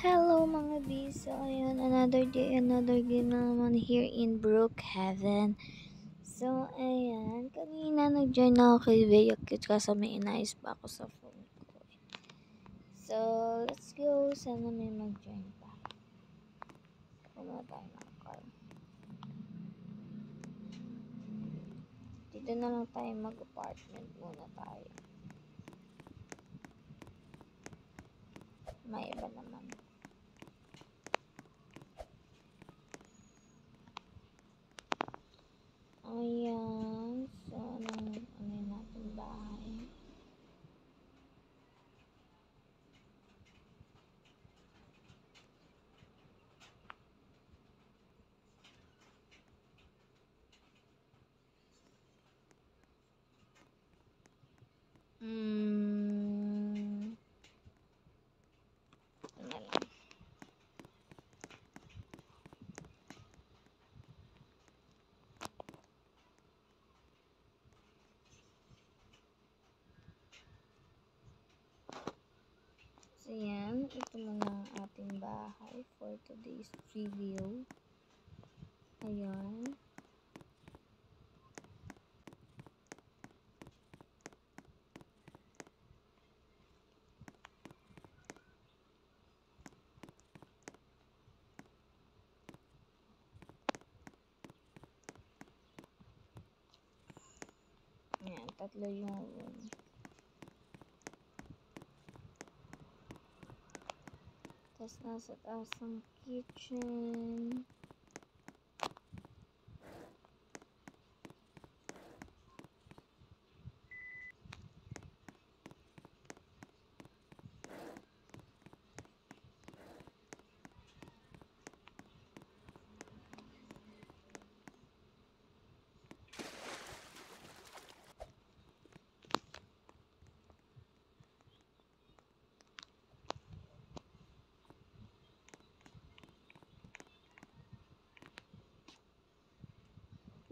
Hello mga bees! So ayun, another day, another game na naman here in Brookhaven. So ayan, kanina nag-join ako kay Veya Cute kasi may inayos pa ako sa phone ko. So let's go, sana may mag-join pa. Pumunta tayo ng car. Dito na lang tayo mag-apartment muna tayo. May iba naman. Ayan, so ano natin bahay. Ano lang. So yan, ito muna ang ating bahay for today's video. Ayan. Ayan, tatlo yung room. Tapos nasa taas ang kitchen.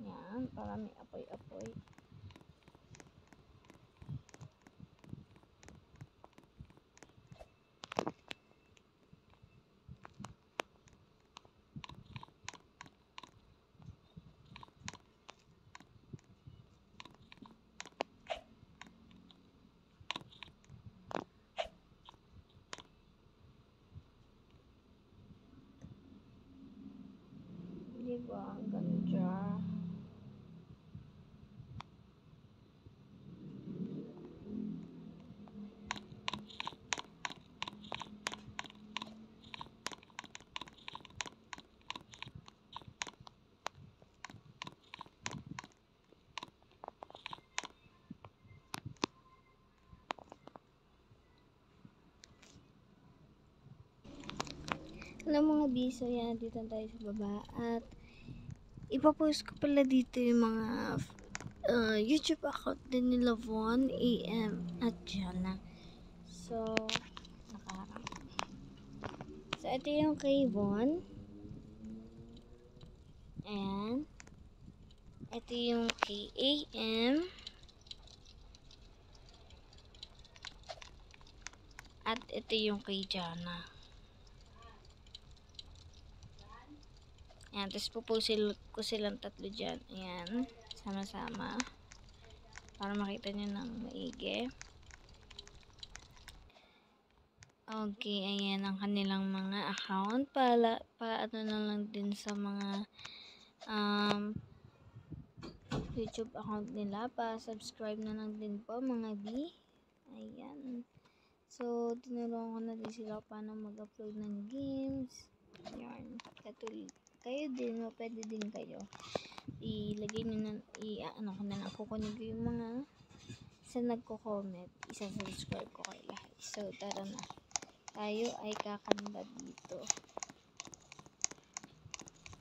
Yan, para may apoy-apoy. Diba? Ang ganda. Hello mga biso, yan, dito tayo sa baba at ipapost ko pala dito yung mga YouTube account din nila Von, AM at Jana. So, nakaharap. So, ito yung kay Von. Ayan. Ito yung kay AM. At ito yung kay Jana. Ayan, tapos pupusil ko silang tatlo dyan. Ayan, sama-sama. Para makita nyo ng maigi. Okay, ayan ang kanilang mga account. Paano na lang din sa mga YouTube account nila. Pa-subscribe na lang din po mga B. Ayan. So, tinuruan ko na din sila paano mag-upload ng games. Ayan. Kayo din, pwede din kayo. Ilagay nyo na, ano ko na lang, kukunin ko yung mga sa nagko-comment. Isa-subscribe ko kayo lahat. So, tara na. Tayo ay kakanta dito.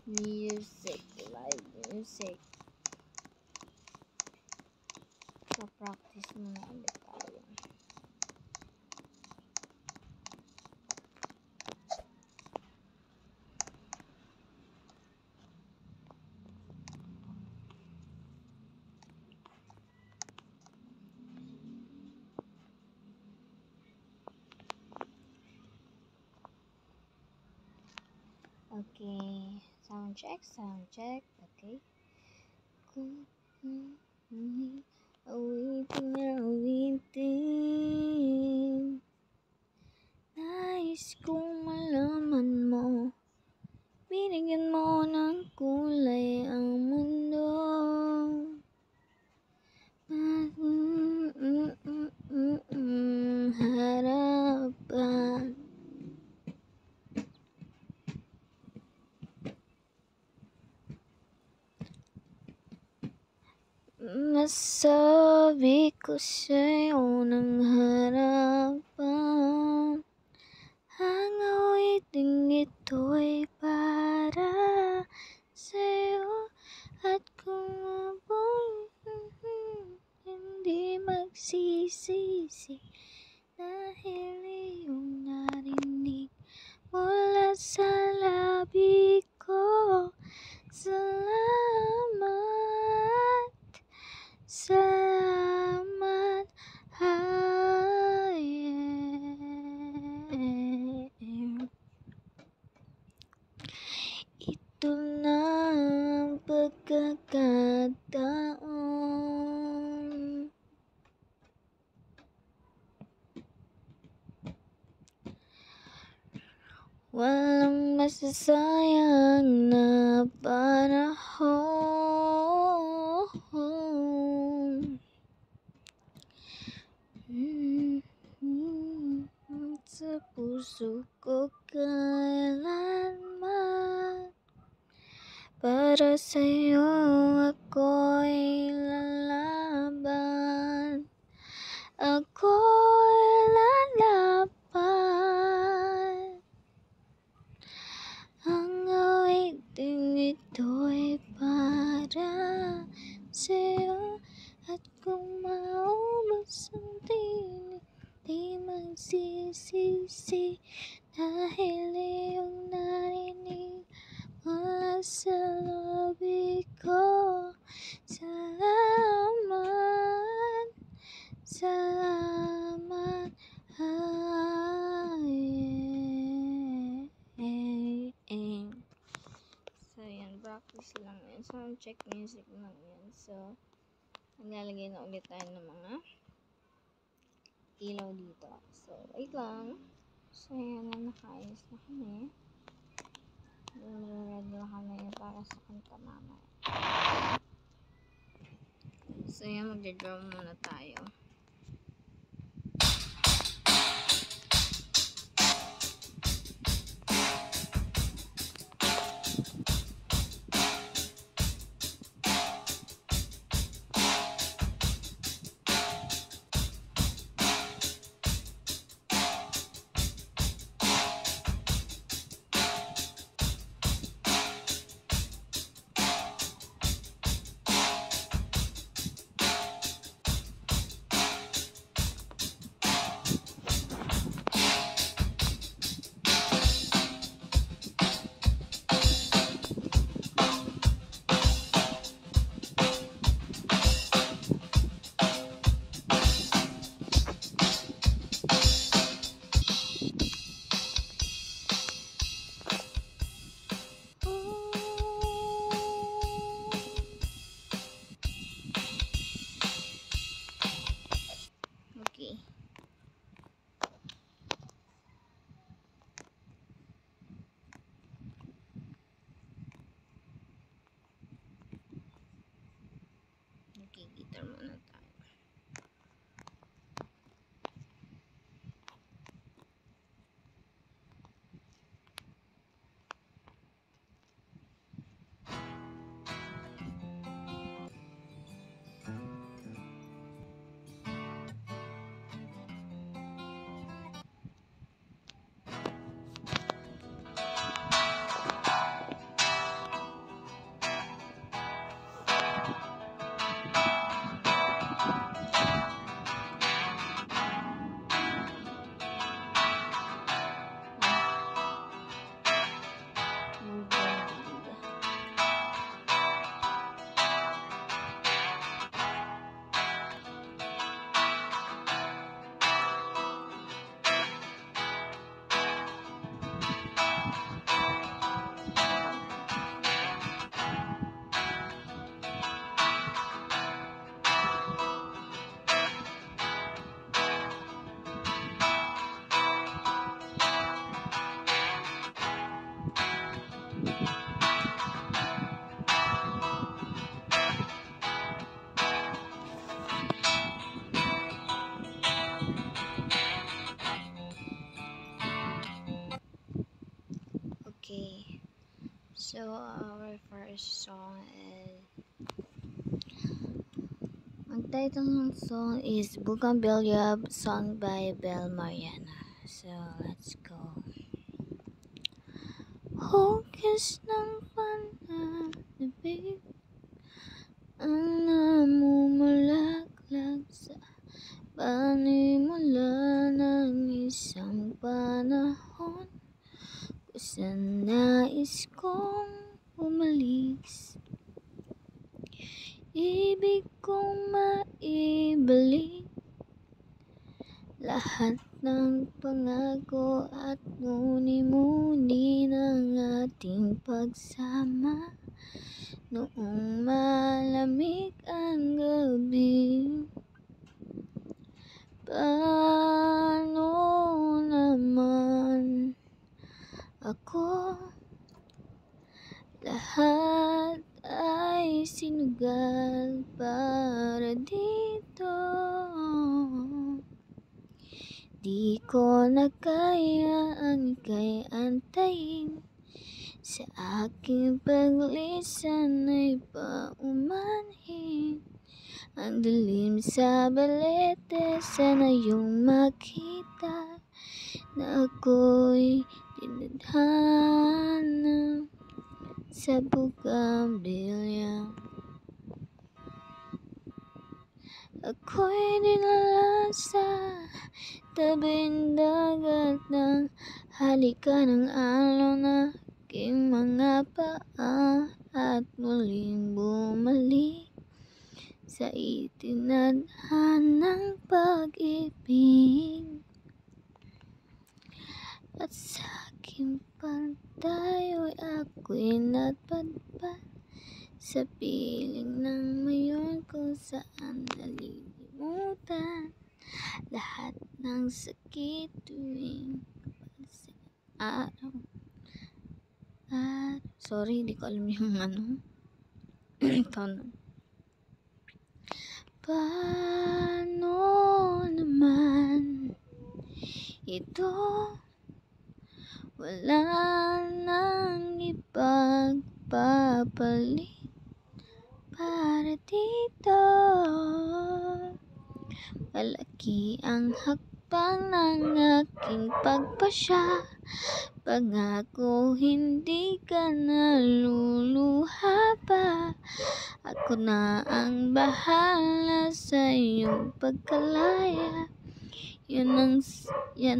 Music. Live music. So, practice muna ulit tayo. Okay. Sound check. Okay. Awitin. Nais kong malaman mo. Binigyan mo ng kulay ang mundo. Harapan. Masabi ko sa'yo ng harapan. Ang awiting ito'y para sa'yo. At kung abong hindi magsisisi, dahil iyong narinig mula sa labi ko. Salamat, ito na ang pagkakataon. Walang masasayang na panahon. Sa puso ko kailanman, para sa'yo ako'y lalaban. Ako'y lalaban. Ang awiting ito'y para sa'yo. At kung maubos ang tinig, di magsisisi, dahil iyong narinig mula sa labi ko. Salamat, salamat. So, yan. Practice lang yan. Sound check music lang yan. So, naglalagay na ulit tayo ng mga ilaw dito. So, wait lang. So, yan na, nakaayos na kami. Ready na kami para sa kanta mamaya. So, yan, magja-drum muna tayo. Okay. Okay, guitar muna tayo. So our first song is, ang title ng song is Bougainvillea, sung by Bel Mariana. So let's go. Hugis ng pananabig ang namumulaklak sa panimula ng isang panahon kung saan nais kong umalis. Ibig kong maibalik lahat ng pangako at muni-muni ng ating pagsama noong malamig ang gabi. Paano naman ako, lahat ay sinugal para dito. Di ko na kaya ang ika'y antayin, sa aking paglisan ay paumanhin. Ang dilim sa balete, sana iyong makita na ako'y dinadhana sa Bougainvillea. Ako'y dinala sa tabing dagat ng halikan ng alon na aking mga paa, at muling bumalik sa itinadhanang pag-ibig. At sa aking pagdayo'y ako'y natpadpad sa piling ng mayon kung saan nalilimutan lahat ng sakit tuwing araw. Sorry, di ko alam yung tono. Paano naman ito, wala nang ipagpapalit para dito. Malaki ang hakbang ng aking pagpasya, pangako hindi ka naluluha pa. Ako na ang bahala sa iyong pagkalaya. Yan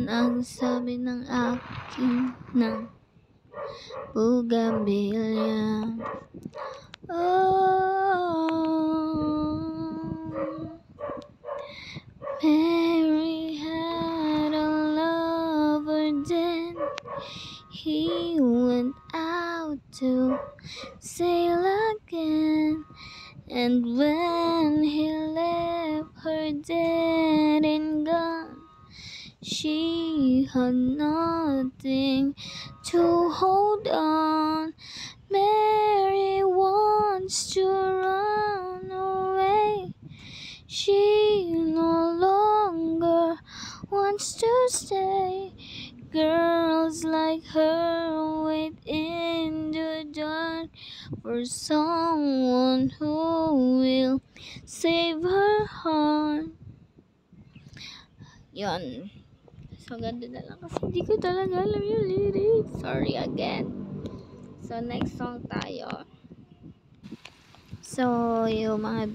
ang sabi ng aking ng Bougainvillea. Mary had a lover then, he went out to sail again, and when he left her dead and gone, she had nothing to hold on. Mary wants to run away, she no longer wants to stay. Girls like her wait in the dark for someone who will save her heart. Yun. So, ganda na lang kasi hindi ko talaga alam yung lyrics. Sorry again. So, next song tayo. So, yung mga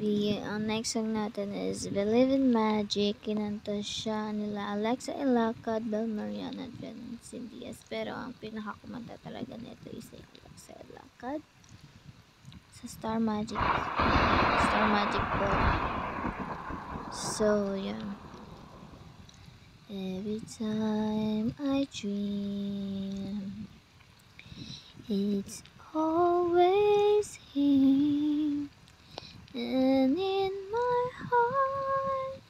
ang next song natin is Believe in Magic. Kinanta siya nila Alexa Ilacad, Bel Mariana, at Vincent Diaz. Pero ang pinakakumanta talaga nito is Alexa Ilacad sa Star Magic po. So, yan. Every time I dream, it's always him, and in my heart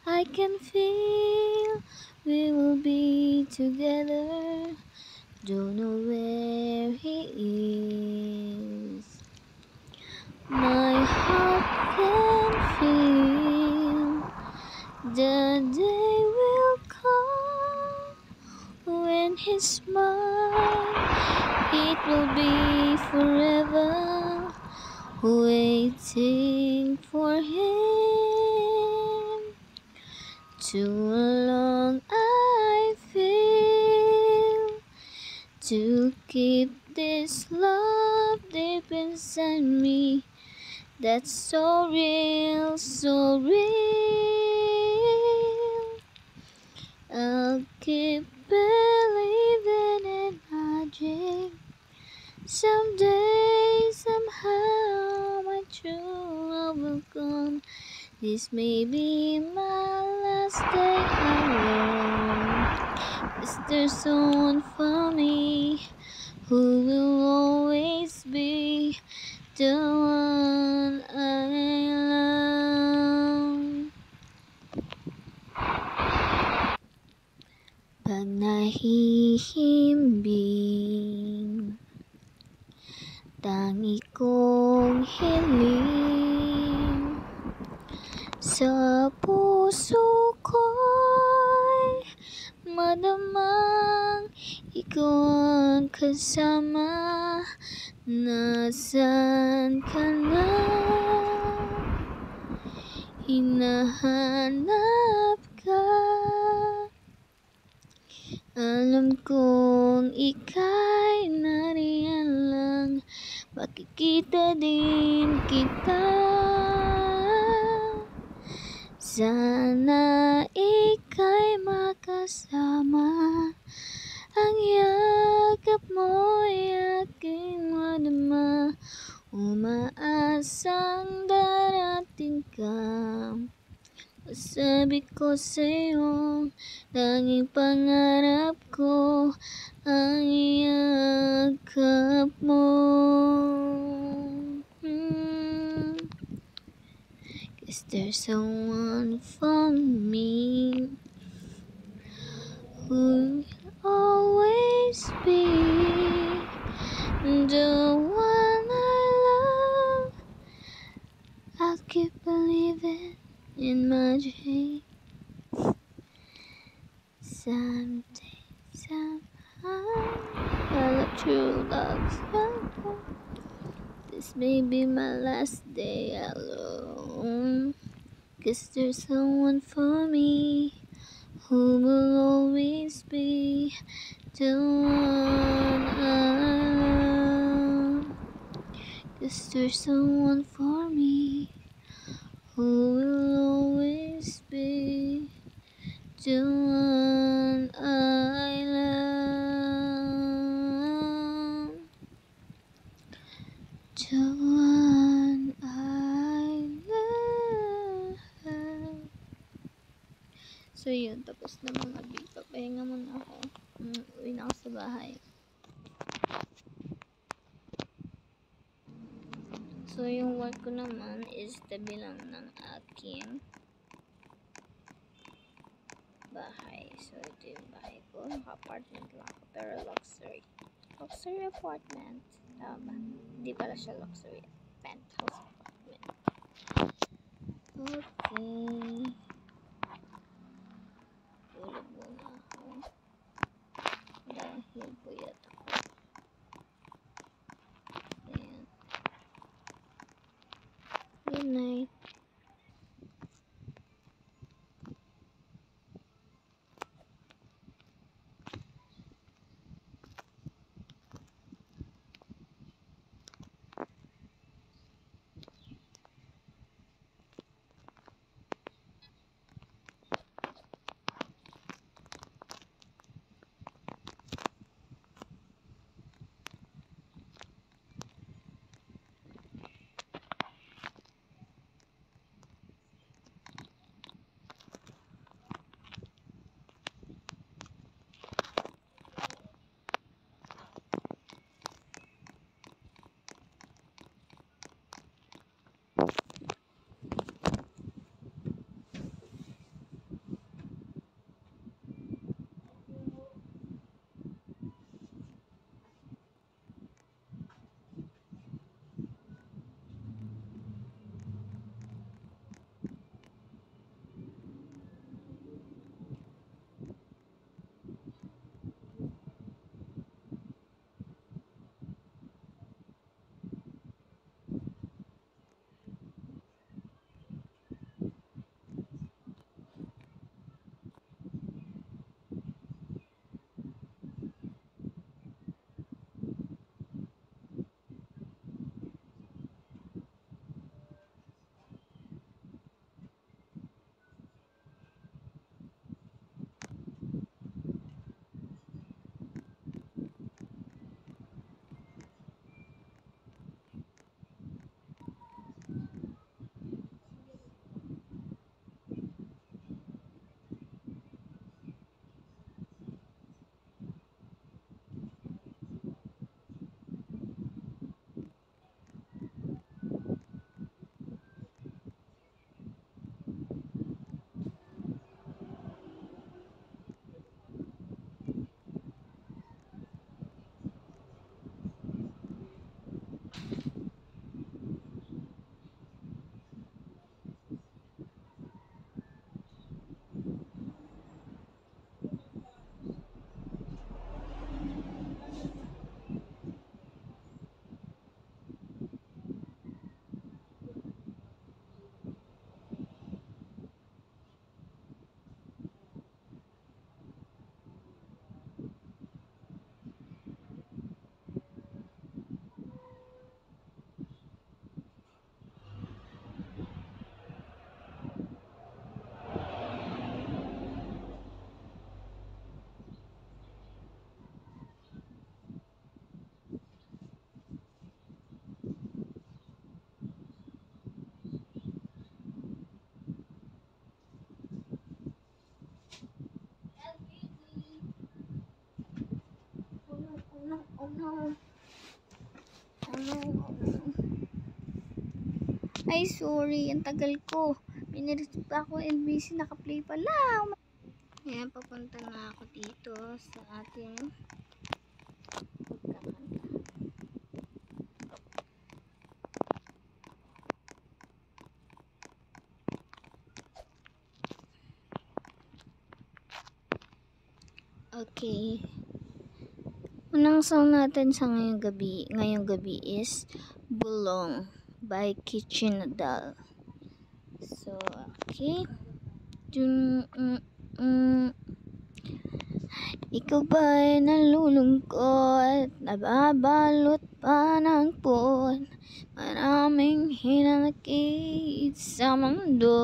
I can feel we will be together. Don't know where he is. My heart can feel the day will come when his smile It will be forever waiting for him. Too long I feel to keep this love deep inside me. That's so real, so real. I'll keep believing in magic. Someday, somehow, my true love will come. This may be my last day alone. Is there someone for me who will always be the one I love? Pag nahihimbing, tangi kong hiling sa puso ko'y madamang ikaw ang kasama. Nasaan ka na? Hinahanap ka. Alam kong ika'y nariyan lang. Makikita din kita. Sana ika'y makasama. Ang yakap mo'y aking madama. Umaasang darating ka. Sabi ko sa'yo, tanging pangarap ko ang yakap mo. Is there someone for me who will always be the one I love? I'll keep believing in magic. Someday, somehow, our true love's come. This may be my last day alone. 'Cause there's someone for me who will always be the one I love. 'Cause there's someone for me who will always be the one I love. The one I love. So yun, tapos na mga bito. Pahinga muna ako. Uwi na ako sa bahay. So yung work ko naman is tabi lang ng aking bahay. So ito yung bahay ko. Naka-apartment lang ako. Pero luxury. Luxury apartment. Tama ba? Hindi pala siya luxury. Penthouse apartment. Okay. Tulog muna ako. Dahil puyat ako. Ayan. Good night. Ay, sorry. Ang tagal ko. Pinireceive pa ako. LBC. Naka-play pala. Ayan, papunta na ako dito sa ating pagkakanta. Okay. Unang song natin sa ngayong gabi is Bulong by Kitchen Nadal. So, okay. Ikaw ba'y nalulungkot, nababalot pa ng puwan, maraming hinanakit sa mundo.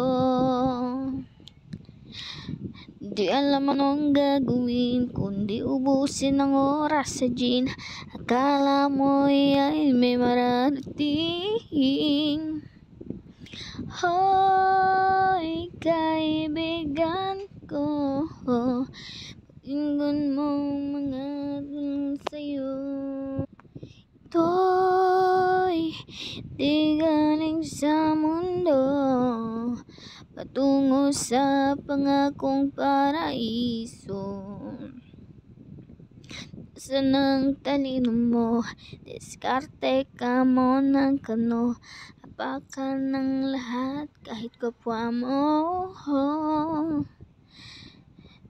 Di alam anong gagawin, kundi ubusin ang oras sa gin. Akala mo'y ay may mararating. Hoy, kaibigan ko, pakinggan mong mga tanong sa'yo. Ito'y di galing sa mundo, patungo sa pangakong paraiso. Saan ang talino mo? Diskarte ka mo ng kano, apakan ng lahat kahit kapwa mo.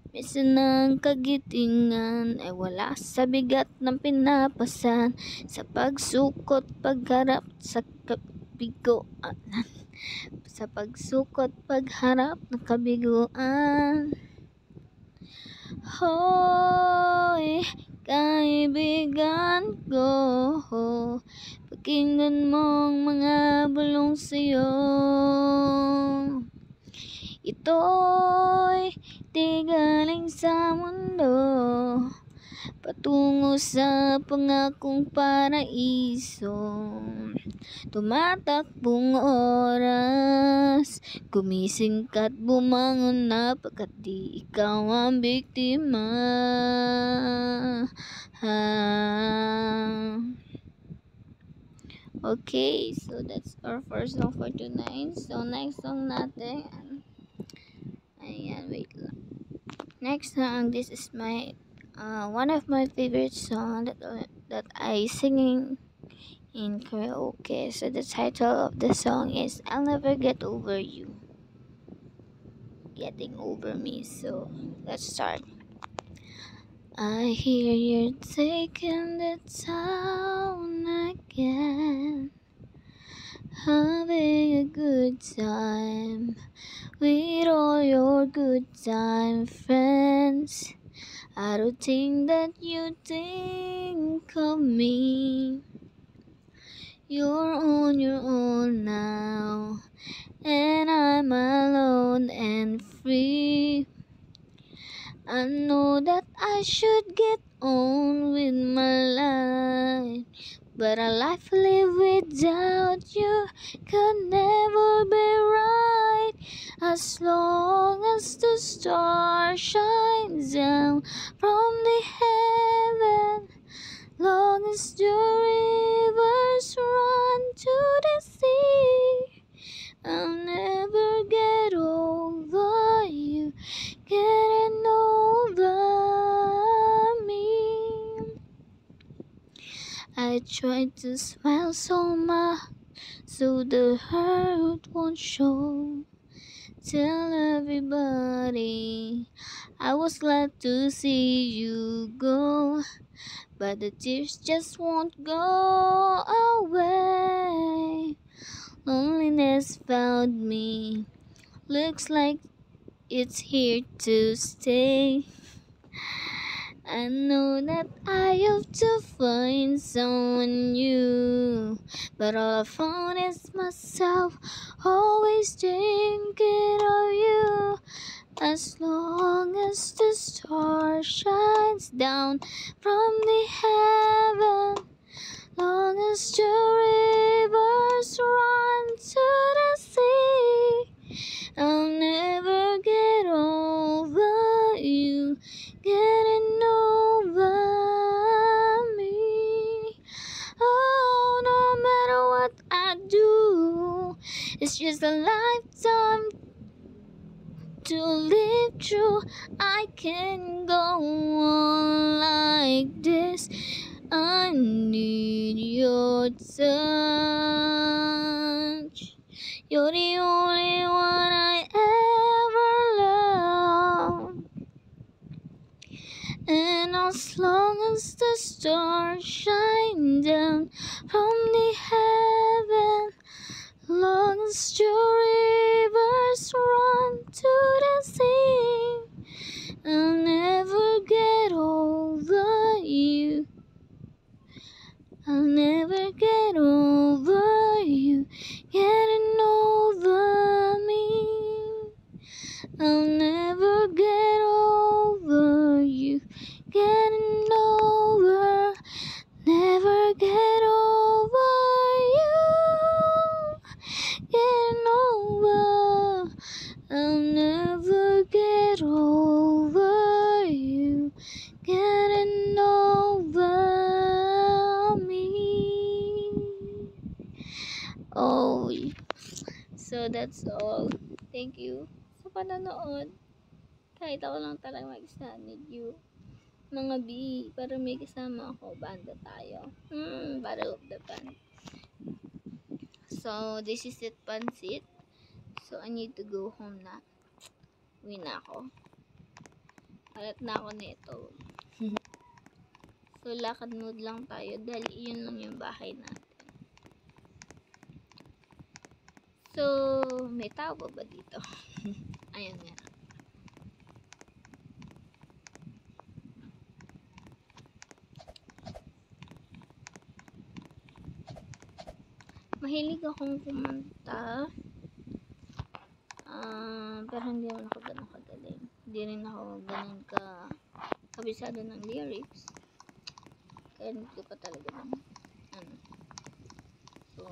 Minsan ang kagitingan ay wala sa bigat ng pinapasan, sa pagsukot pagharap sa kabiguan, sa pagsukot pagharap ng kabiguan. Hoy, kaibigan ko, pakinggan mong mga bulong sa'yo. Ito'y di galing sa mundo, patungo sa pangakong paraiso. Tumatakbong oras, gumising ka't bumangon na, pagkat di ikaw ang biktima. Okay, so that's our first song for tonight. So next song natin, ayan, wait lang. Next song, this is my one of my favorite songs that I singing in karaoke. So the title of the song is I'll Never Get Over You. Getting over me. So let's start. I hear you're taking the town again, having a good time with all your good time friends. I don't think that you think of me. You're on your own now, and I'm alone and free. I know that I should get on with my life, but a life lived without you could never be right. As long as the star shines down from the heaven, long as the rivers run to the sea, I'll never get over you, getting over me. I try to smile so much so the hurt won't show. Tell everybody I was glad to see you go, but the tears just won't go away. Loneliness found me, looks like it's here to stay. I know that I have to find someone new, but all I found is myself, always thinking of you. As long as the star shines down from the heaven, long as the rivers run to the sea, I'll never get over you, getting over me. just a lifetime to live through. I can go on like this. I need your touch. You're the only one I ever loved. And as long as the stars shine down from the heaven, long as your rivers run to the sea, I'll never get over you. I'll never get over you, getting over me. I'll never get over you, getting over, never get over you, getting over. I'll never get over you, getting over me. Oh, so that's all. Thank you sa panonood. Kahit ako lang talaga mag-isa, need you. Mga B, para may kasama ako, banda tayo. Battle of the band. So, this is it, Pansit. So, I need to go home na. Uwi na ako. Alat na ako nito. So, lakad mode lang tayo dahil yun lang yung bahay natin. So, may tao ba dito? Ayan nga. Mahilig akong kumanta. Pero hindi naman ako ganun kagaling. Hindi rin ako ganun kabisado ng lyrics. Kaya hindi ko pa talaga ng So,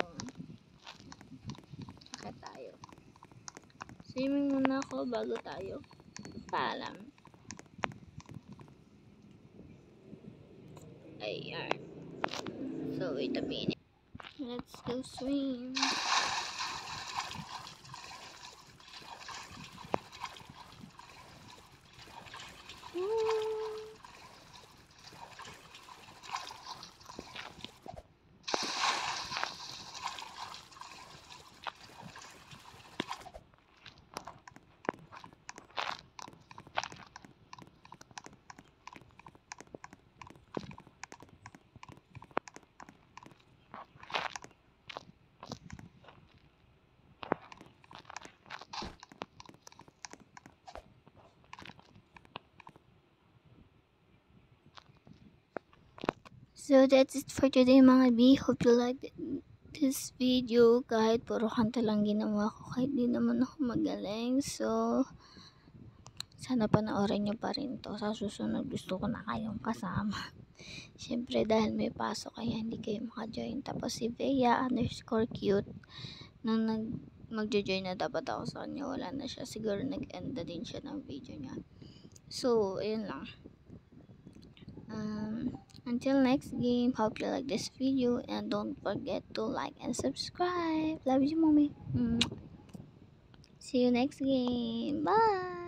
akit tayo. Swimming muna ako bago tayo. Paalam. Ayan. So, wait a minute. Let's go swim. So that's it for today mga B. Hope you like this video. Kahit puro kanta lang ginawa ko, kahit di naman ako magaling. So sana panoorin nyo pa rin to. Sa susunod gusto ko na kayong kasama. Siyempre dahil may pasok kaya hindi kayo maka-join. Tapos si Bea_cute nung magjo-join na dapat ako sa kanya, wala na siya. Siguro nag-end na din siya ng video niya. So ayun lang. Until next game, hope you like this video and don't forget to like and subscribe. Love you, mommy. See you next game. Bye.